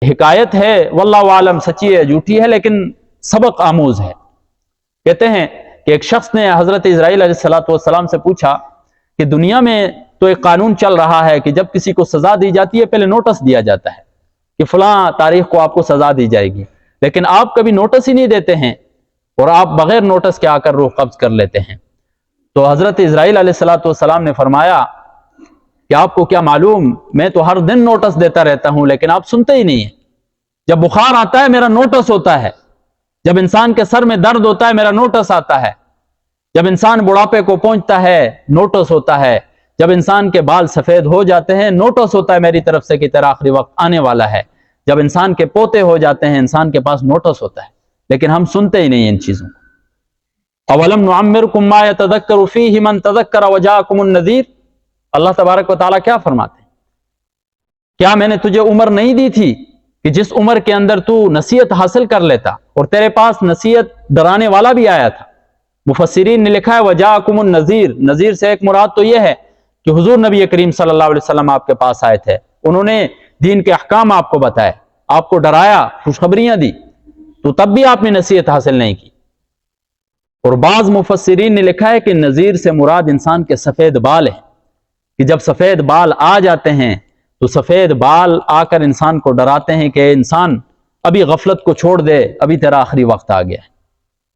حکایت ہے، واللہ عالم سچی ہے جھوٹی ہے، لیکن سبق آموز ہے۔ کہتے ہیں کہ ایک شخص نے حضرت اسرائیل علیہ السلام سے پوچھا کہ دنیا میں تو ایک قانون چل رہا ہے کہ جب کسی کو سزا دی جاتی ہے پہلے نوٹس دیا جاتا ہے کہ فلاں تاریخ کو آپ کو سزا دی جائے گی، لیکن آپ کبھی نوٹس ہی نہیں دیتے ہیں اور آپ بغیر نوٹس کے آ کر روح قبض کر لیتے ہیں۔ تو حضرت اسرائیل علیہ السلام نے فرمایا کہ آپ کو کیا معلوم، میں تو ہر دن نوٹس دیتا رہتا ہوں لیکن آپ سنتے ہی نہیں ہیں۔ جب بخار آتا ہے میرا نوٹس ہوتا ہے، جب انسان کے سر میں درد ہوتا ہے میرا نوٹس آتا ہے، جب انسان بڑھاپے کو پہنچتا ہے نوٹس ہوتا ہے، جب انسان کے بال سفید ہو جاتے ہیں نوٹس ہوتا ہے میری طرف سے کہ تیرا آخری وقت آنے والا ہے، جب انسان کے پوتے ہو جاتے ہیں انسان کے پاس نوٹس ہوتا ہے، لیکن ہم سنتے ہی نہیں ان چیزوں کو۔ اولم نعمرکم ما یتذکر فیہ من تذکر وجاءکم النذیر، اللہ تبارک و تعالیٰ کیا فرماتے ہیں، کیا میں نے تجھے عمر نہیں دی تھی کہ جس عمر کے اندر تو نصیحت حاصل کر لیتا اور تیرے پاس نصیحت ڈرانے والا بھی آیا تھا۔ مفسرین نے لکھا ہے وجاءکم النذیر، نذیر سے ایک مراد تو یہ ہے کہ حضور نبی کریم صلی اللہ علیہ وسلم آپ کے پاس آئے تھے، انہوں نے دین کے احکام آپ کو بتائے، آپ کو ڈرایا، خوشخبریاں دی، تو تب بھی آپ نے نصیحت حاصل نہیں کی۔ اور بعض مفسرین نے لکھا ہے کہ نذیر سے مراد انسان کے سفید بال ہیں، کہ جب سفید بال آ جاتے ہیں تو سفید بال آ کر انسان کو ڈراتے ہیں کہ انسان ابھی غفلت کو چھوڑ دے، ابھی تیرا آخری وقت آ گیا ہے۔